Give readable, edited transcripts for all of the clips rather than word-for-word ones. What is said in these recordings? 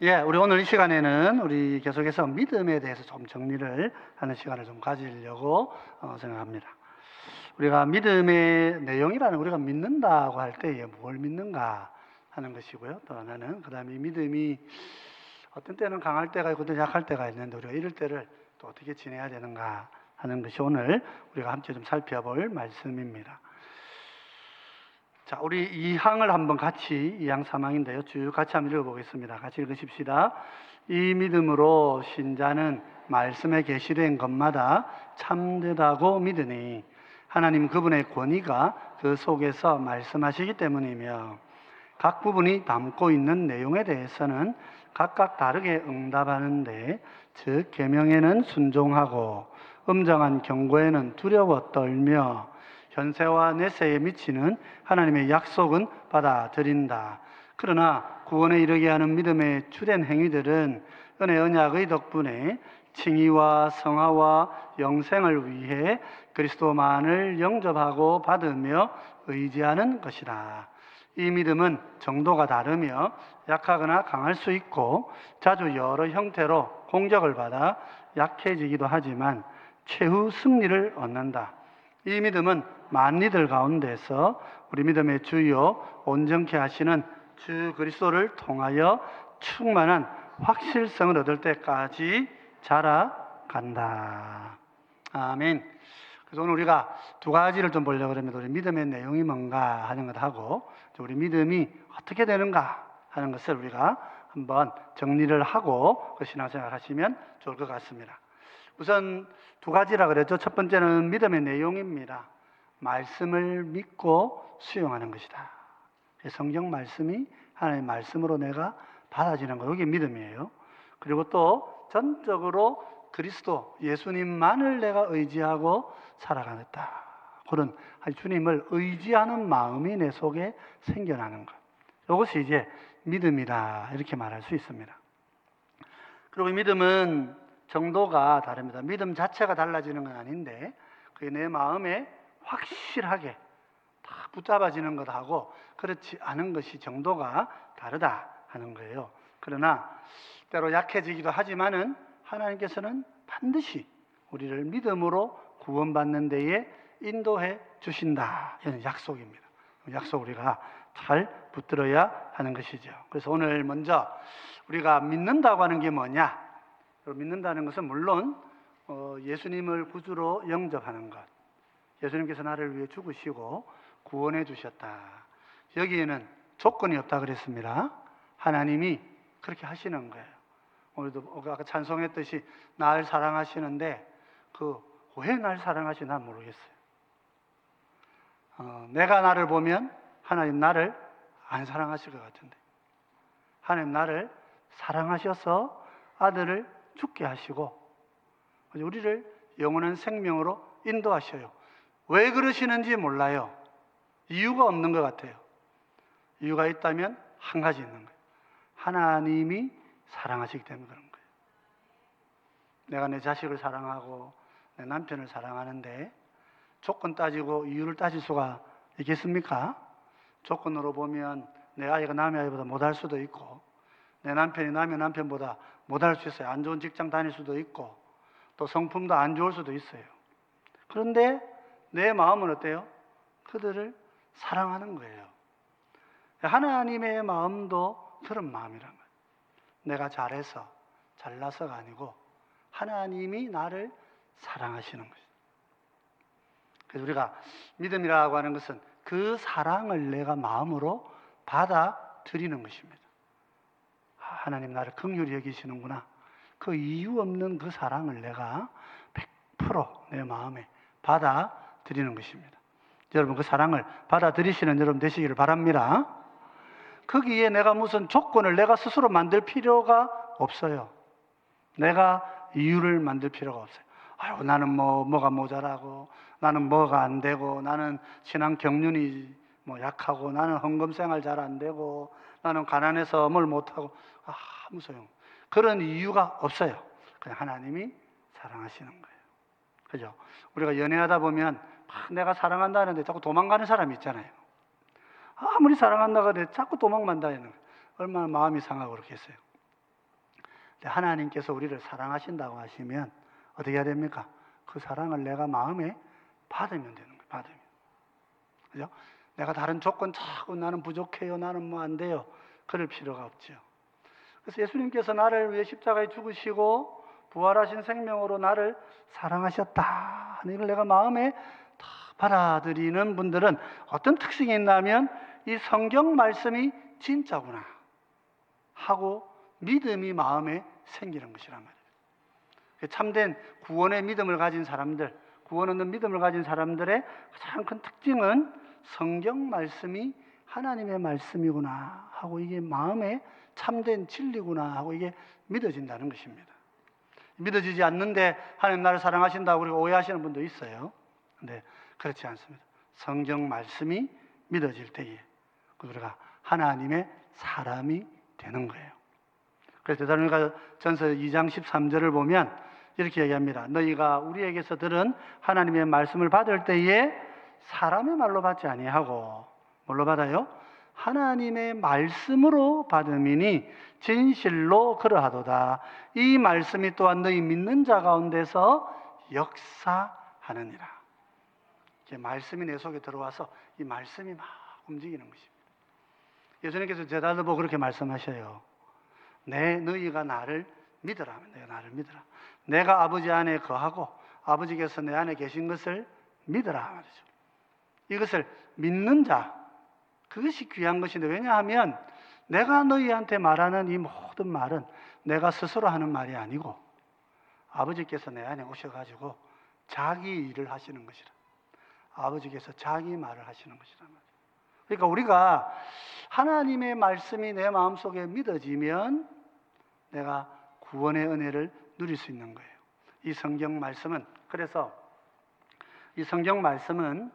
우리 오늘 이 시간에는 우리 계속해서 믿음에 대해서 좀 정리를 하는 시간을 좀 가지려고 생각합니다. 우리가 믿음의 내용이라는 우리가 믿는다고 할 때에 뭘 믿는가 하는 것이고요. 또 하나는 그다음에 믿음이 어떤 때는 강할 때가 있고 또 약할 때가 있는데 우리가 이럴 때를 또 어떻게 지내야 되는가 하는 것이 오늘 우리가 함께 좀 살펴볼 말씀입니다. 자, 우리 2항을 한번 같이 2항 3항인데요. 쭉 같이 한번 읽어보겠습니다. 같이 읽으십시다. 이 믿음으로 신자는 말씀에 계시된 것마다 참되다고 믿으니 하나님 그분의 권위가 그 속에서 말씀하시기 때문이며 각 부분이 담고 있는 내용에 대해서는 각각 다르게 응답하는데 즉 계명에는 순종하고 엄정한 경고에는 두려워 떨며 현세와 내세에 미치는 하나님의 약속은 받아들인다. 그러나 구원에 이르게 하는 믿음의 주된 행위들은 은혜 언약의 덕분에 칭의와 성화와 영생을 위해 그리스도만을 영접하고 받으며 의지하는 것이다. 이 믿음은 정도가 다르며 약하거나 강할 수 있고 자주 여러 형태로 공격을 받아 약해지기도 하지만 최후 승리를 얻는다. 이 믿음은 만리들 가운데서 우리 믿음의 주요 온전케 하시는 주 그리스도를 통하여 충만한 확실성을 얻을 때까지 자라간다. 아멘. 그래서 오늘 우리가 두 가지를 좀 보려고 합니다. 우리 믿음의 내용이 뭔가 하는 것하고 우리 믿음이 어떻게 되는가 하는 것을 우리가 한번 정리를 하고 그 신앙생활 하시면 좋을 것 같습니다. 우선 두 가지라 그랬죠. 첫 번째는 믿음의 내용입니다. 말씀을 믿고 수용하는 것이다. 성경 말씀이 하나님의 말씀으로 내가 받아지는 것, 이게 믿음이에요. 그리고 또 전적으로 그리스도 예수님만을 내가 의지하고 살아가겠다. 그런 주님을 의지하는 마음이 내 속에 생겨나는 것. 이것이 이제 믿음이다 이렇게 말할 수 있습니다. 그리고 이 믿음은 정도가 다릅니다. 믿음 자체가 달라지는 건 아닌데 그게 내 마음에 확실하게 딱 붙잡아지는 것하고 그렇지 않은 것이 정도가 다르다 하는 거예요. 그러나 때로 약해지기도 하지만은 하나님께서는 반드시 우리를 믿음으로 구원받는 데에 인도해 주신다. 이는 약속입니다. 약속 우리가 잘 붙들어야 하는 것이죠. 그래서 오늘 먼저 우리가 믿는다고 하는 게 뭐냐? 믿는다는 것은 물론 예수님을 구주로 영접하는 것. 예수님께서 나를 위해 죽으시고 구원해 주셨다. 여기에는 조건이 없다 그랬습니다. 하나님이 그렇게 하시는 거예요. 오늘도 아까 찬송했듯이 날 사랑하시는데 왜 날 사랑하시는지 난 모르겠어요. 내가 나를 보면 하나님 나를 안 사랑하실 것 같은데 하나님 나를 사랑하셔서 아들을 죽게 하시고 우리를 영원한 생명으로 인도하셔요. 왜 그러시는지 몰라요. 이유가 없는 것 같아요. 이유가 있다면 한 가지 있는 거예요. 하나님이 사랑하시기 때문에 그런 거예요. 내가 내 자식을 사랑하고 내 남편을 사랑하는데 조건 따지고 이유를 따질 수가 있겠습니까? 조건으로 보면 내 아이가 남의 아이보다 못할 수도 있고 내 남편이 남의 남편보다 못할 수 있어요. 안 좋은 직장 다닐 수도 있고 또 성품도 안 좋을 수도 있어요. 그런데 내 마음은 어때요? 그들을 사랑하는 거예요. 하나님의 마음도 그런 마음이란 거예요. 내가 잘해서 잘나서가 아니고 하나님이 나를 사랑하시는 것이죠. 그래서 우리가 믿음이라고 하는 것은 그 사랑을 내가 마음으로 받아들이는 것입니다. 하나님 나를 긍휼히 여기시는구나. 그 이유 없는 그 사랑을 내가 100% 내 마음에 받아들이는 것입니다. 여러분 그 사랑을 받아들이시는 여러분 되시기를 바랍니다. 거기에 내가 무슨 조건을 내가 스스로 만들 필요가 없어요. 내가 이유를 만들 필요가 없어요. 아유, 나는 뭐가 모자라고, 나는 뭐가 안 되고, 나는 신앙 경륜이 약하고, 나는 헌금 생활 잘 안 되고, 나는 가난해서 뭘 못하고, 아무 소용. 그런 이유가 없어요. 그냥 하나님이 사랑하시는 거예요. 그죠? 우리가 연애하다 보면 내가 사랑한다는데 자꾸 도망가는 사람이 있잖아요. 아무리 사랑한다고 해도 자꾸 도망간다는 거예요. 얼마나 마음이 상하고 그렇겠어요. 하나님께서 우리를 사랑하신다고 하시면 어떻게 해야 됩니까? 그 사랑을 내가 마음에 받으면 되는 거예요. 받으면. 그죠? 내가 다른 조건 자꾸 나는 부족해요. 나는 뭐 안 돼요. 그럴 필요가 없죠. 그래서 예수님께서 나를 위해 십자가에 죽으시고 부활하신 생명으로 나를 사랑하셨다 하는 이걸 내가 마음에 다 받아들이는 분들은 어떤 특징이 있냐면 이 성경 말씀이 진짜구나 하고 믿음이 마음에 생기는 것이란 말이에요. 참된 구원의 믿음을 가진 사람들, 구원 얻는 믿음을 가진 사람들의 가장 큰 특징은 성경 말씀이 하나님의 말씀이구나 하고 이게 마음에 참된 진리구나 하고 이게 믿어진다는 것입니다. 믿어지지 않는데 하나님 나를 사랑하신다고 우리가 오해하시는 분도 있어요. 근데 그렇지 않습니다. 성경 말씀이 믿어질 때에 우리가 하나님의 사람이 되는 거예요. 그래서 데살로니가 전서 2장 13절을 보면 이렇게 얘기합니다. 너희가 우리에게서 들은 하나님의 말씀을 받을 때에 사람의 말로 받지 아니하고 뭘로 받아요? 하나님의 말씀으로 받음이니 진실로 그러하도다. 이 말씀이 또한 너희 믿는 자 가운데서 역사하느니라. 말씀이 내 속에 들어와서 이 말씀이 막 움직이는 것입니다. 예수님께서 제자들 보고 그렇게 말씀하셔요. 너희가 나를 믿으라. 내가 나를 믿으라. 내가 아버지 안에 거하고 아버지께서 내 안에 계신 것을 믿으라 말이죠. 이것을 믿는 자, 그것이 귀한 것인데, 왜냐하면 내가 너희한테 말하는 이 모든 말은 내가 스스로 하는 말이 아니고 아버지께서 내 안에 오셔가지고 자기 일을 하시는 것이라. 아버지께서 자기 말을 하시는 것이란 말이에요. 그러니까 우리가 하나님의 말씀이 내 마음속에 믿어지면 내가 구원의 은혜를 누릴 수 있는 거예요. 이 성경 말씀은, 그래서 이 성경 말씀은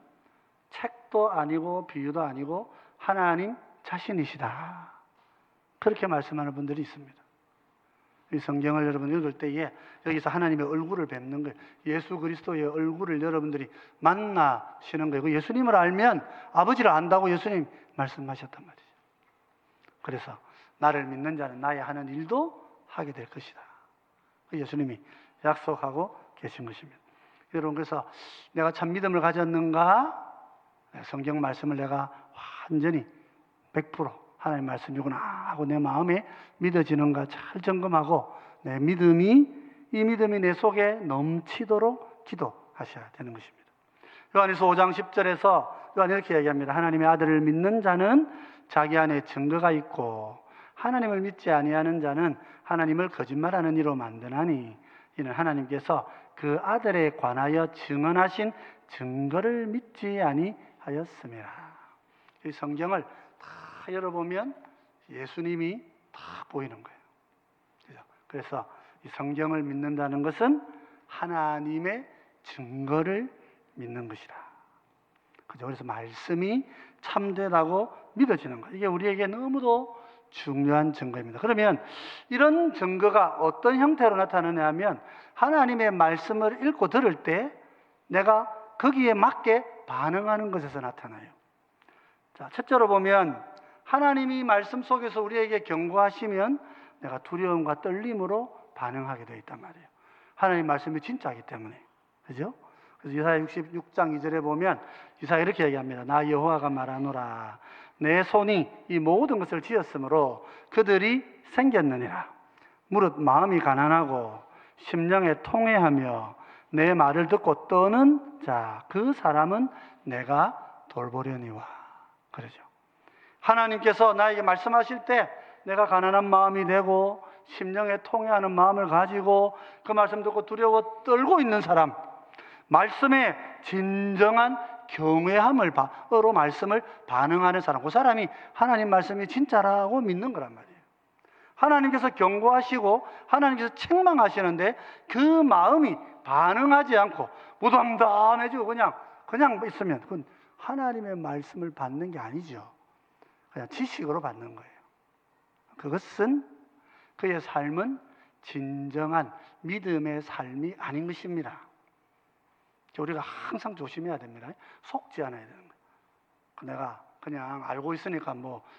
책도 아니고 비유도 아니고 하나님 자신이시다. 그렇게 말씀하는 분들이 있습니다. 이 성경을 여러분 읽을 때에 여기서 하나님의 얼굴을 뵙는 거예요. 예수 그리스도의 얼굴을 여러분들이 만나시는 거예요. 예수님을 알면 아버지를 안다고 예수님 말씀하셨단 말이죠. 그래서 나를 믿는 자는 나의 하는 일도 하게 될 것이다. 예수님이 약속하고 계신 것입니다. 여러분, 그래서 내가 참 믿음을 가졌는가? 성경 말씀을 내가 완전히 100% 하나님 말씀이구나 하고 내 마음에 믿어지는가 잘 점검하고 내 믿음이, 이 믿음이 내 속에 넘치도록 기도하셔야 되는 것입니다. 요한일서 5장 10절에서 요한 이렇게 얘기합니다. 하나님의 아들을 믿는 자는 자기 안에 증거가 있고 하나님을 믿지 아니하는 자는 하나님을 거짓말하는 이로 만드나니 이는 하나님께서 그 아들에 관하여 증언하신 증거를 믿지 아니하였음이라. 이 성경을 다 열어보면 예수님이 다 보이는 거예요. 그래서 이 성경을 믿는다는 것은 하나님의 증거를 믿는 것이다. 그래서 말씀이 참되다고 믿어지는 거예요. 이게 우리에게 너무도 중요한 증거입니다. 그러면 이런 증거가 어떤 형태로 나타나냐 하면 하나님의 말씀을 읽고 들을 때 내가 거기에 맞게 반응하는 것에서 나타나요. 자, 첫째로 보면 하나님이 말씀 속에서 우리에게 경고하시면 내가 두려움과 떨림으로 반응하게 되어 있단 말이에요. 하나님 말씀이 진짜이기 때문에. 그죠? 그래서 이사야 66장 2절에 보면 이사야 이렇게 얘기합니다. 나 여호와가 말하노라. 내 손이 이 모든 것을 지었으므로 그들이 생겼느니라. 무릇 마음이 가난하고 심령에 통회하며 내 말을 듣고 떠는 자, 그 사람은 내가 돌보려니와. 그러죠. 하나님께서 나에게 말씀하실 때 내가 가난한 마음이 되고 심령에 통회하는 마음을 가지고 그 말씀 듣고 두려워 떨고 있는 사람, 말씀에 진정한 경외함으로 말씀을 반응하는 사람, 그 사람이 하나님 말씀이 진짜라고 믿는 거란 말이에요. 하나님께서 경고하시고 하나님께서 책망하시는데 그 마음이 반응하지 않고 무덤덤해지고 그냥 있으면 그건 하나님의 말씀을 받는 게 아니죠. 그냥 지식으로 받는 거예요. 그것은 그의 삶은 진정한 믿음의 삶이 아닌 것입니다. 우리가 항상 조심해야 됩니다. 속지 않아야 되는 거예요. 내가 그냥 알고 있으니까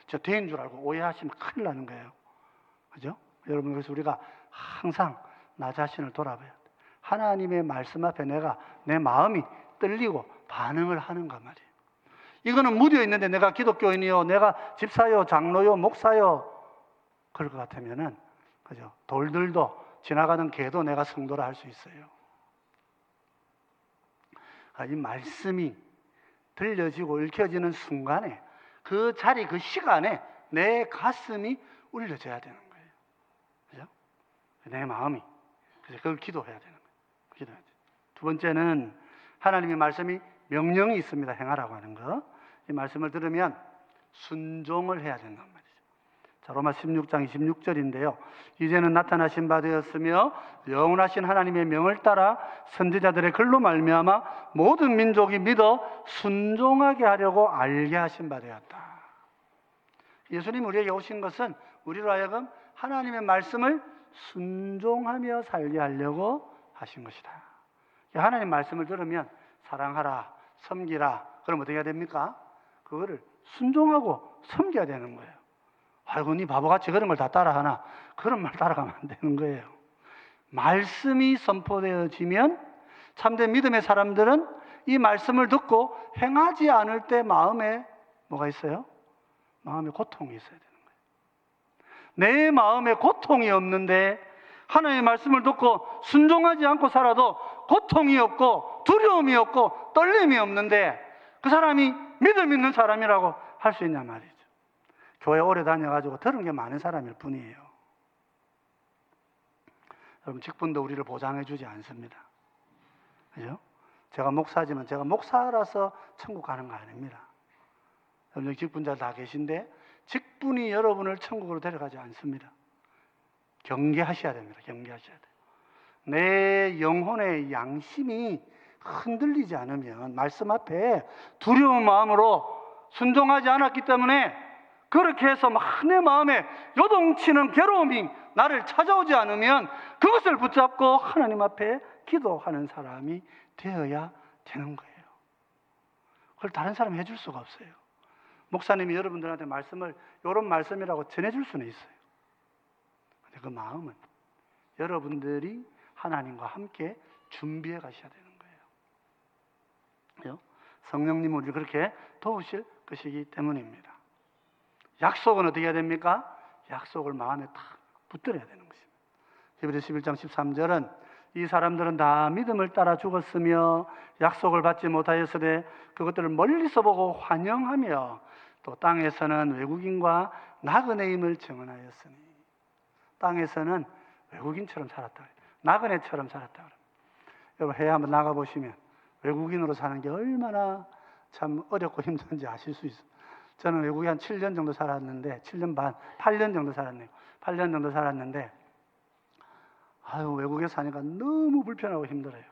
저 대인 줄 알고 오해하시면 큰일 나는 거예요. 그죠? 여러분, 그래서 우리가 항상 나 자신을 돌아봐야 돼. 하나님의 말씀 앞에 내 마음이 떨리고 반응을 하는가 말이에요. 이거는 묻어 있는데 내가 기독교인이요, 내가 집사요, 장로요, 목사요 그럴 것 같으면은 그죠? 돌들도 지나가는 개도 내가 성도라 할 수 있어요. 이 말씀이 들려지고 읽혀지는 순간에 그 자리, 그 시간에 내 가슴이 울려져야 되는 거예요. 그죠? 내 마음이. 그래서 그걸 기도해야 되는 거예요. 기도해야 돼요. 두 번째는 하나님의 말씀이 명령이 있습니다. 행하라고 하는 거. 이 말씀을 들으면 순종을 해야 된단 말이죠. 자, 로마 16장 26절인데요. 이제는 나타나신 바 되었으며 영원하신 하나님의 명을 따라 선지자들의 글로 말미암아 모든 민족이 믿어 순종하게 하려고 알게 하신 바 되었다. 예수님 우리에게 오신 것은 우리로 하여금 하나님의 말씀을 순종하며 살게 하려고 하신 것이다. 하나님 말씀을 들으면 사랑하라, 섬기라. 그럼 어떻게 해야 됩니까? 그거를 순종하고 섬겨야 되는 거예요. 아이고, 니 바보같이 그런 걸 다 따라하나? 그런 말 따라가면 안 되는 거예요. 말씀이 선포되어지면 참된 믿음의 사람들은 이 말씀을 듣고 행하지 않을 때 마음에 뭐가 있어요? 마음에 고통이 있어야 되는 거예요. 내 마음에 고통이 없는데 하나님의 말씀을 듣고 순종하지 않고 살아도 고통이 없고 두려움이 없고 떨림이 없는데 그 사람이 믿음 있는 사람이라고 할 수 있냐 말이죠. 교회 오래 다녀가지고 들은 게 많은 사람일 뿐이에요. 여러분, 직분도 우리를 보장해 주지 않습니다. 그죠? 제가 목사지만 제가 목사라서 천국 가는 거 아닙니다. 여러분, 여기 직분자 다 계신데 직분이 여러분을 천국으로 데려가지 않습니다. 경계하셔야 됩니다. 경계하셔야 돼요. 내 영혼의 양심이 흔들리지 않으면 말씀 앞에 두려운 마음으로 순종하지 않았기 때문에 그렇게 해서 막 내 마음에 요동치는 괴로움이 나를 찾아오지 않으면 그것을 붙잡고 하나님 앞에 기도하는 사람이 되어야 되는 거예요. 그걸 다른 사람이 해줄 수가 없어요. 목사님이 여러분들한테 말씀을 이런 말씀이라고 전해줄 수는 있어요. 근데 그 마음은 여러분들이 하나님과 함께 준비해 가셔야 되는 거예요. 성령님은 우리를 그렇게 도우실 것이기 때문입니다. 약속은 어떻게 해야 됩니까? 약속을 마음에 탁 붙들어야 되는 것입니다. 히브리서 11장 13절은 이 사람들은 다 믿음을 따라 죽었으며 약속을 받지 못하였으되 그것들을 멀리서 보고 환영하며 또 땅에서는 외국인과 나그네임을 증언하였으니, 땅에서는 외국인처럼 살았다, 나그네처럼 살았다. 여러분, 해외 한번 나가보시면 외국인으로 사는 게 얼마나 참 어렵고 힘든지 아실 수 있어요. 저는 외국에 한 7년 정도 살았는데, 7년 반, 8년 정도 살았네요. 8년 정도 살았는데, 외국에 사니까 너무 불편하고 힘들어요.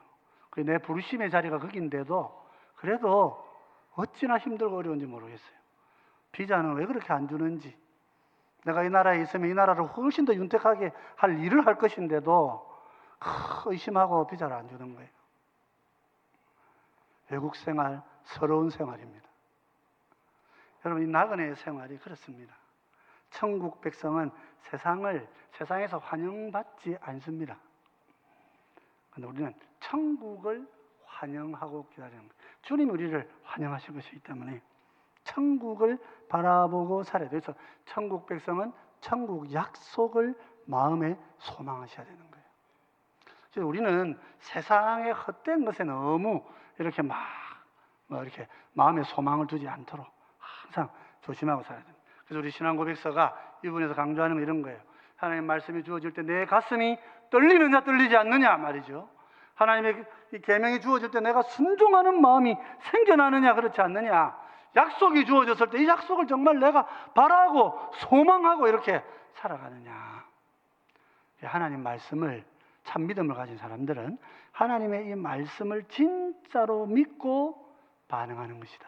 내 부르심의 자리가 거긴데도, 그래도 어찌나 힘들고 어려운지 모르겠어요. 비자는 왜 그렇게 안 주는지, 내가 이 나라에 있으면 이 나라를 훨씬 더 윤택하게 할 일을 할 것인데도 의심하고 비자를 안 주는 거예요. 외국 생활, 서러운 생활입니다. 여러분, 이 나그네의 생활이 그렇습니다. 천국 백성은 세상에서 환영받지 않습니다. 그런데 우리는 천국을 환영하고 기다리는 거예요. 주님이 우리를 환영하실 것이기 때문에 천국을 바라보고 살아야 돼요. 그래서 천국 백성은 천국 약속을 마음에 소망하셔야 되는 거예요. 그래서 우리는 세상의 헛된 것에 너무 이렇게 이렇게 마음에 소망을 두지 않도록 항상 조심하고 살아야 됩니다. 그래서 우리 신앙 고백서가 이 부분에서 강조하는 건 이런 거예요. 하나님의 말씀이 주어질 때 내 가슴이 떨리느냐 떨리지 않느냐 말이죠. 하나님의 이 계명이 주어질 때 내가 순종하는 마음이 생겨나느냐 그렇지 않느냐. 약속이 주어졌을 때 이 약속을 정말 내가 바라고 소망하고 이렇게 살아가느냐. 하나님 말씀을, 참 믿음을 가진 사람들은 하나님의 이 말씀을 진짜로 믿고 반응하는 것이다.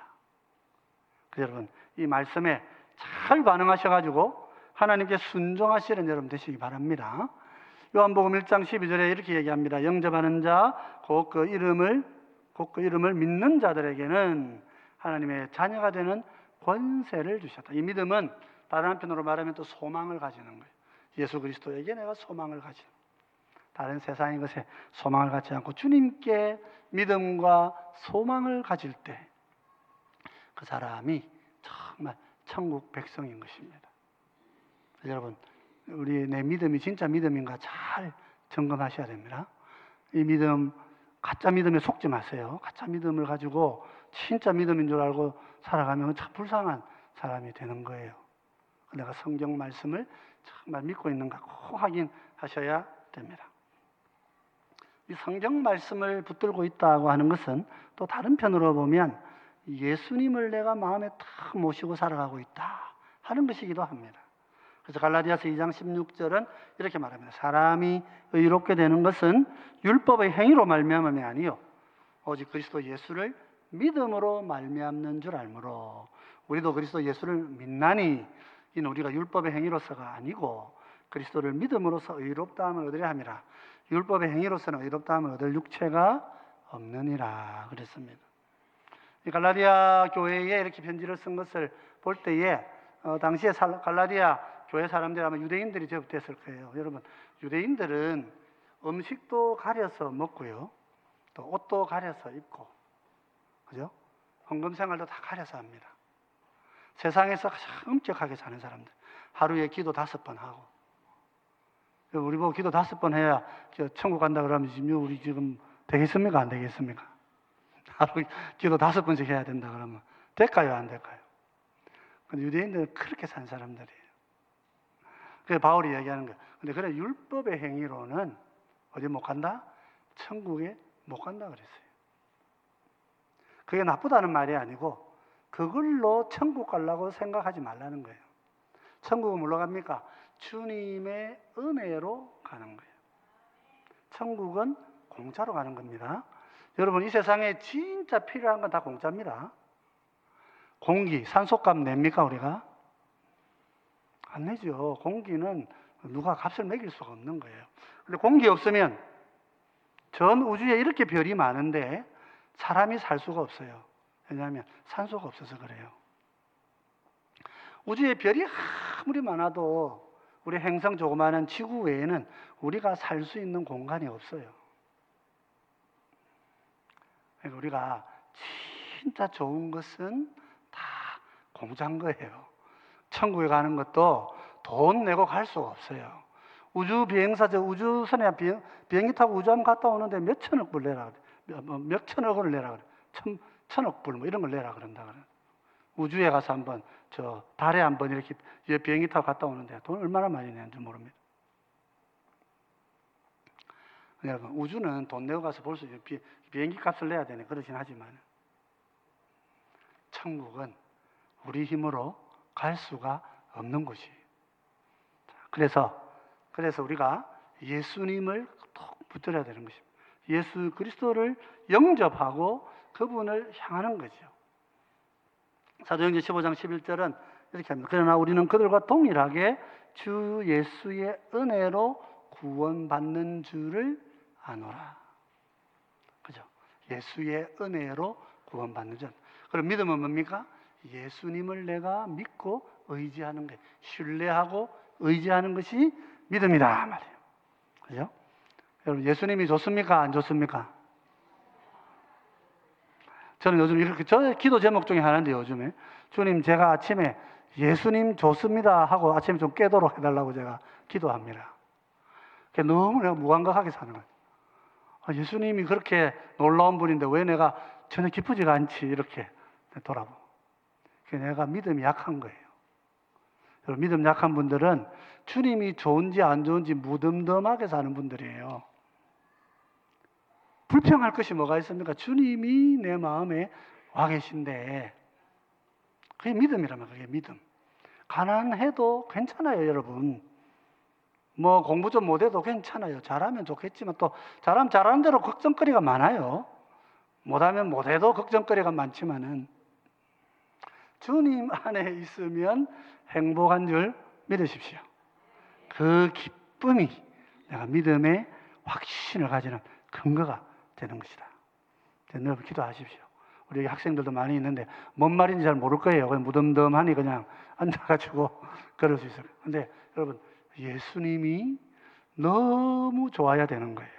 그래서 여러분, 이 말씀에 잘 반응하셔가지고 하나님께 순종하시는 여러분 되시기 바랍니다. 요한복음 1장 12절에 이렇게 얘기합니다. 영접하는 자, 곧 그 이름을 믿는 자들에게는 하나님의 자녀가 되는 권세를 주셨다. 이 믿음은 다른 한편으로 말하면 또 소망을 가지는 거예요. 예수 그리스도에게 내가 소망을 가지는 거예요. 다른 세상의 것에 소망을 갖지 않고 주님께 믿음과 소망을 가질 때 그 사람이 정말 천국 백성인 것입니다. 여러분, 내 믿음이 진짜 믿음인가 잘 점검하셔야 됩니다. 이 믿음, 가짜 믿음에 속지 마세요. 가짜 믿음을 가지고 진짜 믿음인 줄 알고 살아가면 참 불쌍한 사람이 되는 거예요. 내가 성경 말씀을 정말 믿고 있는가 꼭 확인하셔야 됩니다. 이 성경 말씀을 붙들고 있다고 하는 것은 또 다른 편으로 보면 예수님을 내가 마음에 탁 모시고 살아가고 있다 하는 것이기도 합니다. 그래서 갈라디아서 2장 16절은 이렇게 말합니다. 사람이 의롭게 되는 것은 율법의 행위로 말미암음이 아니요 오직 그리스도 예수를 믿음으로 말미암는 줄 알므로 우리도 그리스도 예수를 믿나니 이는 우리가 율법의 행위로서가 아니고 그리스도를 믿음으로써 의롭다함을 얻으려 함이라. 율법의 행위로서는 의롭다함을 얻을 육체가 없느니라 그랬습니다. 이 갈라디아 교회에 이렇게 편지를 쓴 것을 볼 때에 당시에 갈라디아 교회 사람들이 아마 유대인들이 제법됐을 거예요. 여러분, 유대인들은 음식도 가려서 먹고요, 또 옷도 가려서 입고, 그죠? 헌금 생활도 다 가려서 합니다. 세상에서 가장 엄격하게 사는 사람들, 하루에 기도 5번 하고, 우리 보고 기도 5번 해야 천국 간다 그러면 우리 지금 되겠습니까? 안 되겠습니까? 하루 기도 5번씩 해야 된다 그러면 될까요? 안 될까요? 근데 유대인들은 그렇게 산 사람들이에요. 그래서 바울이 얘기하는 거예요. 근데 그래 율법의 행위로는 어디 못 간다? 천국에 못 간다 그랬어요. 그게 나쁘다는 말이 아니고 그걸로 천국 가려고 생각하지 말라는 거예요. 천국은 뭘로 갑니까? 주님의 은혜로 가는 거예요. 천국은 공짜로 가는 겁니다. 여러분, 이 세상에 진짜 필요한 건 다 공짜입니다. 공기, 산소값 냅니까 우리가? 안 내죠. 공기는 누가 값을 매길 수가 없는 거예요. 근데 공기 없으면 전 우주에 이렇게 별이 많은데 사람이 살 수가 없어요. 왜냐하면 산소가 없어서 그래요. 우주에 별이 아무리 많아도 우리 행성 조그마한 지구 외에는 우리가 살 수 있는 공간이 없어요. 그러니까 우리가 진짜 좋은 것은 다 공짜인 거예요. 천국에 가는 것도 돈 내고 갈 수가 없어요. 우주 비행사, 우주선에 비행기 타고 우주 한번 갔다 오는데 몇 천억 불 내라 그래. 몇 천억 원을 내라 그래. 천억 불 뭐 이런 걸 내라 그런다 그래. 우주에 가서 한번 달에 한번 이렇게 비행기 타고 갔다 오는데 돈 얼마나 많이 내는지 모릅니다. 여러분, 우주는 돈 내고 가서 볼 수 있어요. 비행기 값을 내야 되네. 그러긴 하지만 천국은 우리 힘으로 갈 수가 없는 곳이에요. 그래서 우리가 예수님을 꼭 붙들어야 되는 것입니다. 예수 그리스도를 영접하고 그분을 향하는 거죠. 사도행전 15장 11절은 이렇게 합니다. 그러나 우리는 그들과 동일하게 주 예수의 은혜로 구원받는 줄을 아노라. 그죠? 예수의 은혜로 구원받는 줄. 그럼 믿음은 뭡니까? 예수님을 내가 믿고 의지하는 게, 신뢰하고 의지하는 것이 믿음이다 말이에요. 그죠? 여러분, 예수님이 좋습니까? 안 좋습니까? 저는 요즘 이렇게 기도 제목 중에 하나인데 요즘에 주님, 제가 아침에 예수님 좋습니다 하고 아침에 좀 깨도록 해달라고 제가 기도합니다. 너무 내가 무감각하게 사는 거예요. 예수님이 그렇게 놀라운 분인데 왜 내가 전혀 기쁘지가 않지, 이렇게 돌아보고. 내가 믿음이 약한 거예요. 여러분, 믿음 약한 분들은 주님이 좋은지 안 좋은지 무덤덤하게 사는 분들이에요. 불평할 것이 뭐가 있습니까? 주님이 내 마음에 와 계신데, 그게 믿음이라면 그게 믿음. 가난해도 괜찮아요, 여러분. 뭐 공부 좀 못해도 괜찮아요. 잘하면 좋겠지만 또 잘하는 대로 걱정거리가 많아요. 못하면 못해도 걱정거리가 많지만은 주님 안에 있으면 행복한 줄 믿으십시오. 그 기쁨이 내가 믿음의 확신을 가지는 근거가 되는 것이다. 여러분, 기도하십시오. 우리 여기 학생들도 많이 있는데 뭔 말인지 잘 모를 거예요. 그냥 무덤덤하니 그냥 앉아가지고 그럴 수 있어요. 근데 여러분, 예수님이 너무 좋아야 되는 거예요.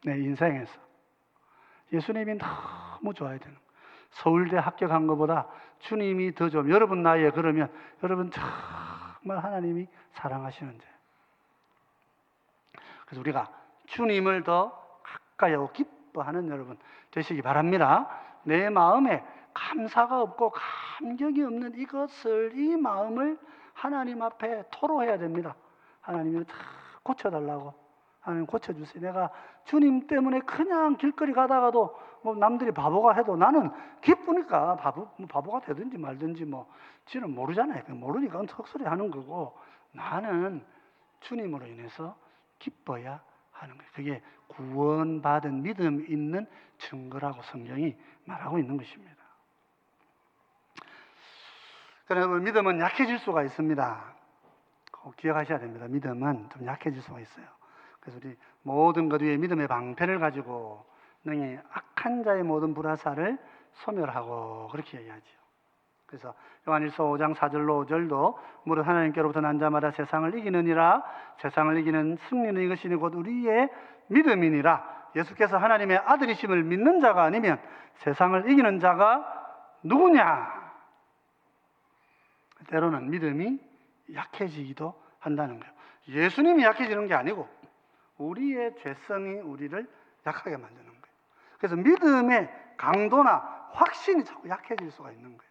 내 인생에서. 예수님이 너무 좋아야 되는 거예요. 서울대 합격한 것보다 주님이 더 좀, 여러분 나이에 그러면 여러분 정말 하나님이 사랑하시는 죄. 그래서 우리가 주님을 더 가까이 하고 기뻐하는 여러분 되시기 바랍니다. 내 마음에 감사가 없고 감격이 없는 이 마음을 하나님 앞에 토로해야 됩니다. 하나님이 다 고쳐달라고. 하나님 고쳐주세요. 내가 주님 때문에 그냥 길거리 가다가도 뭐 남들이 바보가 해도 나는 기쁘니까 바보가 되든지 말든지 뭐 지는 모르잖아요. 모르니까 헛소리 하는 거고, 나는 주님으로 인해서 기뻐야 하는 거예요. 그게 구원받은 믿음 있는 증거라고 성경이 말하고 있는 것입니다. 그러나 믿음은 약해질 수가 있습니다. 꼭 기억하셔야 됩니다. 믿음은 좀 약해질 수가 있어요. 그래서 우리 모든 것 위에 믿음의 방패를 가지고 능히 악한 자의 모든 불화살을 소멸하고, 그렇게 얘기하죠. 그래서 요한일서 5장 4절로 5절도 무릇 하나님께로부터 난 자마다 세상을 이기느니라. 세상을 이기는 승리는 이것이니 곧 우리의 믿음이니라. 예수께서 하나님의 아들이심을 믿는 자가 아니면 세상을 이기는 자가 누구냐? 때로는 믿음이 약해지기도 한다는 거예요. 예수님이 약해지는 게 아니고 우리의 죄성이 우리를 약하게 만드는 거예요. 그래서 믿음의 강도나 확신이 자꾸 약해질 수가 있는 거예요.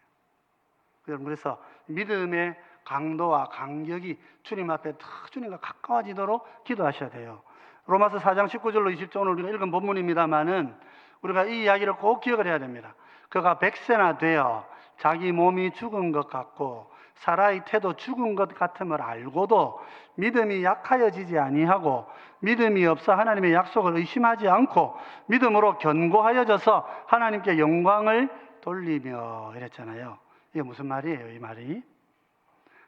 그래서 믿음의 강도와 간격이 주님 앞에 더 주님과 가까워지도록 기도하셔야 돼요. 로마서 4장 19절로 20절 오늘 우리가 읽은 본문입니다만은 우리가 이 이야기를 꼭 기억을 해야 됩니다. 그가 100세나 되어 자기 몸이 죽은 것 같고 살아있태도 죽은 것 같음을 알고도 믿음이 약하여지지 아니하고 믿음이 없어 하나님의 약속을 의심하지 않고 믿음으로 견고하여져서 하나님께 영광을 돌리며 이랬잖아요. 이게 무슨 말이에요? 이 말이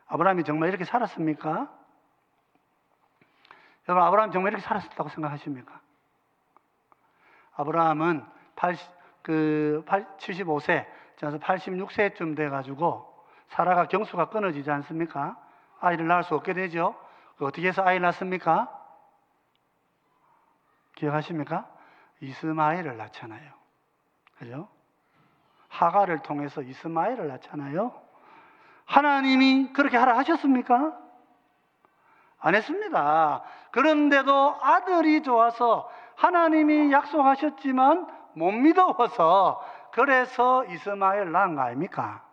아브라함이 정말 이렇게 살았습니까? 여러분, 아브라함이 정말 이렇게 살았다고 생각하십니까? 아브라함은 75세, 86세쯤 돼가지고 사라가 경수가 끊어지지 않습니까? 아이를 낳을 수 없게 되죠. 어떻게 해서 아이를 낳습니까? 기억하십니까? 이스마엘을 낳잖아요. 그죠? 하가를 통해서 이스마엘을 낳잖아요. 하나님이 그렇게 하라 하셨습니까? 안 했습니다. 그런데도 아들이 좋아서 하나님이 약속하셨지만 못 믿어서 그래서 이스마엘 낳은 거 아닙니까?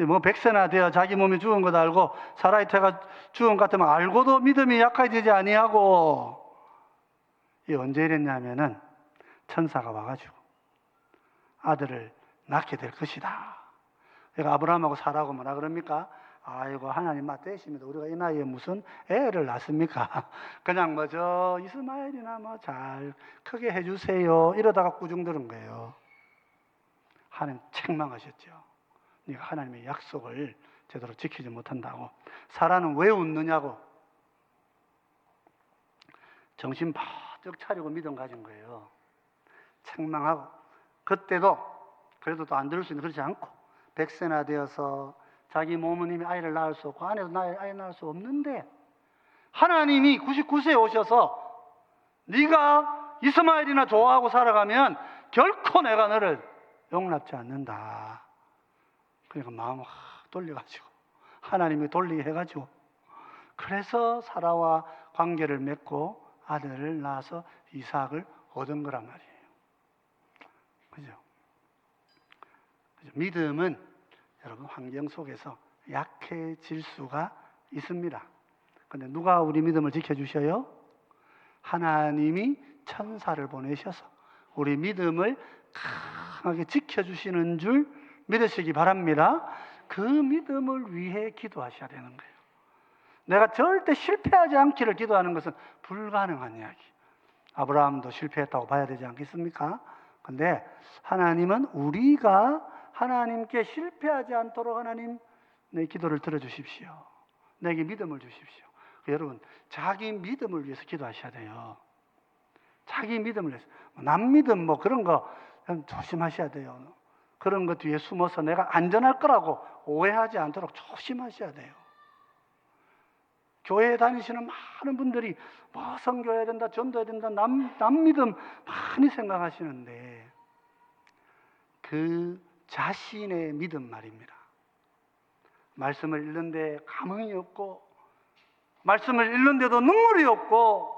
뭐 100세나 되어 자기 몸이 죽은 것 알고 사라이태가 죽은 것 같으면 알고도 믿음이 약해지지 아니하고, 이 언제 이랬냐면은 천사가 와가지고 아들을 낳게 될 것이다. 그러니까 아브라함하고 사라하고 뭐라 그럽니까? 아이고 하나님 맞대십니다. 우리가 이 나이에 무슨 애를 낳습니까? 그냥 뭐 저 이스마엘이나 뭐 잘 크게 해주세요 이러다가 꾸중 들은 거예요. 하나님 책망하셨죠. 네가 하나님의 약속을 제대로 지키지 못한다고. 사라는 왜 웃느냐고. 정신 바짝 차리고 믿음 가진 거예요. 책망하고. 그때도 그래도 또 안 들을 수 있는, 그렇지 않고 100세나 되어서 자기 몸은 이미 아이를 낳을 수 없고 아내도 아이 낳을 수 없는데 하나님이 99세에 오셔서 네가 이스마엘이나 좋아하고 살아가면 결코 내가 너를 용납지 않는다. 그러니까 마음을 확 돌려가지고 하나님이 돌리게 해가지고 그래서 사라와 관계를 맺고 아들을 낳아서 이삭을 얻은 거란 말이에요. 그죠? 믿음은 여러분 환경 속에서 약해질 수가 있습니다. 그런데 누가 우리 믿음을 지켜주셔요? 하나님이 천사를 보내셔서 우리 믿음을 강하게 지켜주시는 줄 믿으시기 바랍니다. 그 믿음을 위해 기도하셔야 되는 거예요. 내가 절대 실패하지 않기를 기도하는 것은 불가능한 이야기. 아브라함도 실패했다고 봐야 되지 않겠습니까? 근데 하나님은 우리가 하나님께 실패하지 않도록 하나님 내 기도를 들어주십시오. 내게 믿음을 주십시오. 여러분, 자기 믿음을 위해서 기도하셔야 돼요. 자기 믿음을 위해서. 남 믿음 뭐 그런 거 조심하셔야 돼요. 그런 것 뒤에 숨어서 내가 안전할 거라고 오해하지 않도록 조심하셔야 돼요. 교회에 다니시는 많은 분들이 뭐 선교해야 된다, 전도해야 된다, 남 믿음 많이 생각하시는데 그 자신의 믿음 말입니다. 말씀을 읽는데 감흥이 없고, 말씀을 읽는데도 눈물이 없고,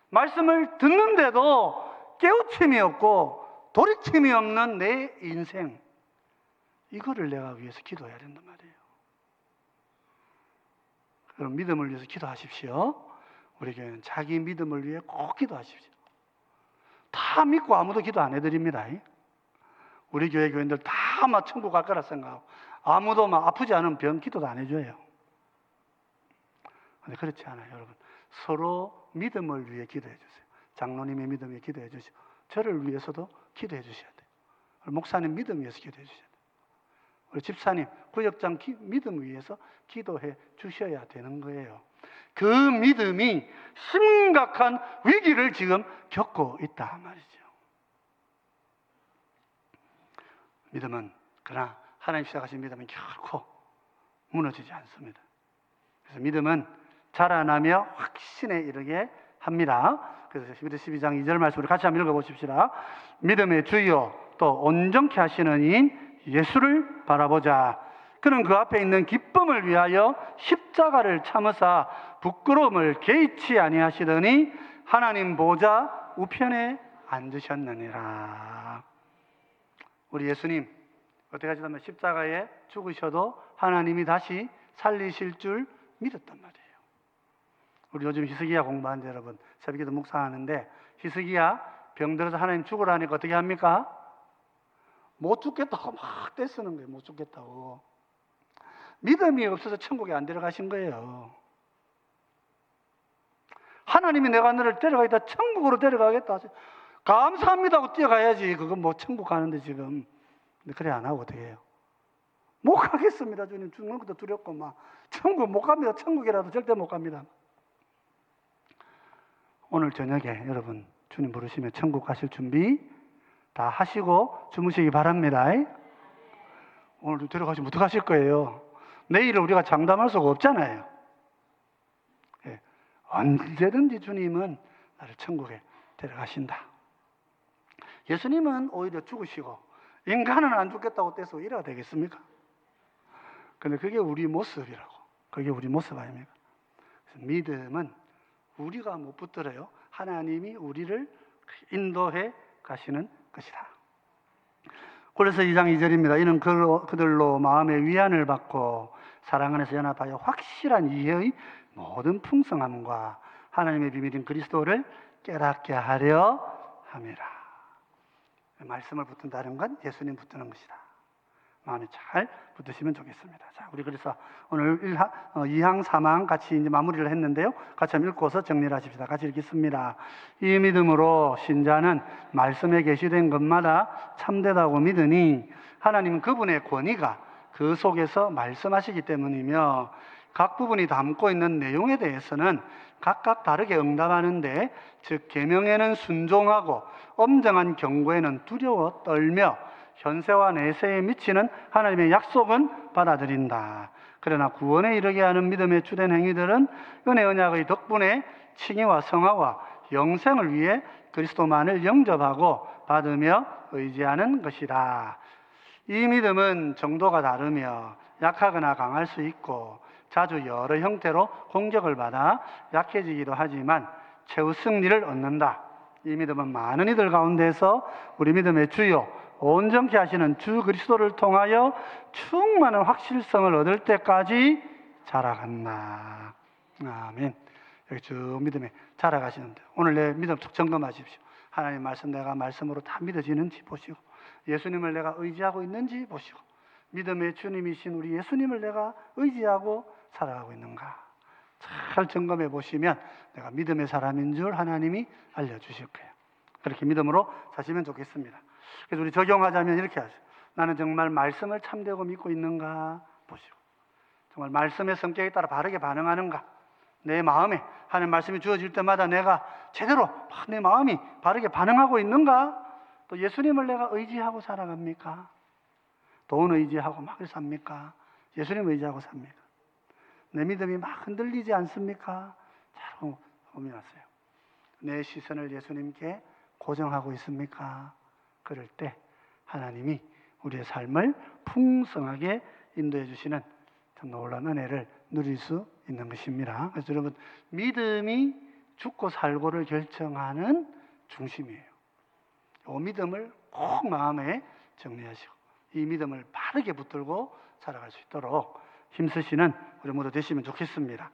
말씀을 듣는데도 깨우침이 없고 돌이킴이 없는 내 인생, 이거를 내가 위해서 기도해야 된단 말이에요. 그럼 믿음을 위해서 기도하십시오. 우리 교회는 자기 믿음을 위해 꼭 기도하십시오. 다 믿고 아무도 기도 안 해드립니다. 우리 교회 교인들 다 막 천국 갈 거라 생각하고 아무도 막 아프지 않은 병 기도도 안 해줘요. 근데 그렇지 않아요, 여러분. 서로 믿음을 위해 기도해 주세요. 장로님의 믿음 위해 기도해 주시고, 저를 위해서도 기도해 주셔야 돼요. 목사님 믿음 위해서 기도해 주셔야 돼요. 우리 집사님, 구역장 믿음 위해서 기도해 주셔야 되는 거예요. 그 믿음이 심각한 위기를 지금 겪고 있다 말이죠. 믿음은, 그러나 하나님 시작하신 믿음은 결코 무너지지 않습니다. 그래서 믿음은 자라나며 확신에 이르게 합니다. 그래서 12장 2절 말씀을 같이 한번 읽어보십시다. 믿음의 주요 또 온전케 하시는 이인 예수를 바라보자. 그는 그 앞에 있는 기쁨을 위하여 십자가를 참으사 부끄러움을 개의치 아니하시더니 하나님 보좌 우편에 앉으셨느니라. 우리 예수님 어떻게 하시냐면 십자가에 죽으셔도 하나님이 다시 살리실 줄 믿었단 말이에요. 우리 요즘 히스기야 공부하는데 여러분, 새벽에도 묵상하는데 히스기야 병들어서 하나님 죽으라니까 어떻게 합니까? 못 죽겠다고 막 떼쓰는 거예요. 못 죽겠다고. 믿음이 없어서 천국에 안 들어가신 거예요. 하나님이 내가 너를 데려가겠다, 천국으로 데려가겠다, 감사합니다 하고 뛰어가야지. 그건 뭐 천국 가는데 지금. 근데 그래 안 하고 어떻게 해요? 못 가겠습니다 주님, 죽는 것도 두렵고 막 천국 못 갑니다. 천국이라도 절대 못 갑니다. 오늘 저녁에 여러분 주님 부르시면 천국 가실 준비 다 하시고 주무시기 바랍니다. 오늘 데려가시면 어떡하실 거예요? 내일은 우리가 장담할 수가 없잖아요. 예, 언제든지 주님은 나를 천국에 데려가신다. 예수님은 오히려 죽으시고 인간은 안 죽겠다고 떼서 이래야 되겠습니까? 근데 그게 우리 모습이라고. 그게 우리 모습 아닙니까? 그래서 믿음은 우리가 못 붙들어요. 하나님이 우리를 인도해 가시는 것이다. 그래서 2장 2절입니다. 이는 그들로 마음의 위안을 받고 사랑 안에서 연합하여 확실한 이해의 모든 풍성함과 하나님의 비밀인 그리스도를 깨닫게 하려 함이라. 말씀을 붙든다는 건 예수님 붙드는 것이다. 마음에 잘 붙으시면 좋겠습니다. 자, 우리 그래서 오늘 2항 3항 같이 이제 마무리를 했는데요. 같이 한번 읽고서 정리를 하십시다. 같이 읽겠습니다. 이 믿음으로 신자는 말씀에 계시된 것마다 참되다고 믿으니 하나님은 그분의 권위가 그 속에서 말씀하시기 때문이며 각 부분이 담고 있는 내용에 대해서는 각각 다르게 응답하는데, 즉 계명에는 순종하고 엄정한 경고에는 두려워 떨며 현세와 내세에 미치는 하나님의 약속은 받아들인다. 그러나 구원에 이르게 하는 믿음의 주된 행위들은 은혜 언약의 덕분에 칭의와 성화와 영생을 위해 그리스도만을 영접하고 받으며 의지하는 것이다. 이 믿음은 정도가 다르며 약하거나 강할 수 있고 자주 여러 형태로 공격을 받아 약해지기도 하지만 최후 승리를 얻는다. 이 믿음은 많은 이들 가운데서 우리 믿음의 주요 온전케 하시는 주 그리스도를 통하여 충만한 확실성을 얻을 때까지 자라간다. 아멘. 여기 쭉 믿음에 자라가시는데 오늘 내 믿음 쭉 점검하십시오. 하나님 말씀 내가 말씀으로 다 믿어지는지 보시고, 예수님을 내가 의지하고 있는지 보시고, 믿음의 주님이신 우리 예수님을 내가 의지하고 살아가고 있는가 잘 점검해 보시면 내가 믿음의 사람인 줄 하나님이 알려주실 거예요. 그렇게 믿음으로 사시면 좋겠습니다. 그래서 우리 적용하자면 이렇게 하죠. 나는 정말 말씀을 참되고 믿고 있는가 보시고, 정말 말씀의 성격에 따라 바르게 반응하는가, 내 마음에 하나님 말씀이 주어질 때마다 내가 제대로 내 마음이 바르게 반응하고 있는가, 또 예수님을 내가 의지하고 살아갑니까? 돈 의지하고 막 삽니까? 예수님 의지하고 삽니까? 내 믿음이 막 흔들리지 않습니까? 잘 고민하세요. 내 시선을 예수님께 고정하고 있습니까? 그럴 때 하나님이 우리의 삶을 풍성하게 인도해 주시는 참 놀라운 은혜를 누릴 수 있는 것입니다. 그래서 여러분, 믿음이 죽고 살고를 결정하는 중심이에요. 이 믿음을 꼭 마음에 정리하시고 이 믿음을 바르게 붙들고 살아갈 수 있도록 힘쓰시는 우리 모두 되시면 좋겠습니다.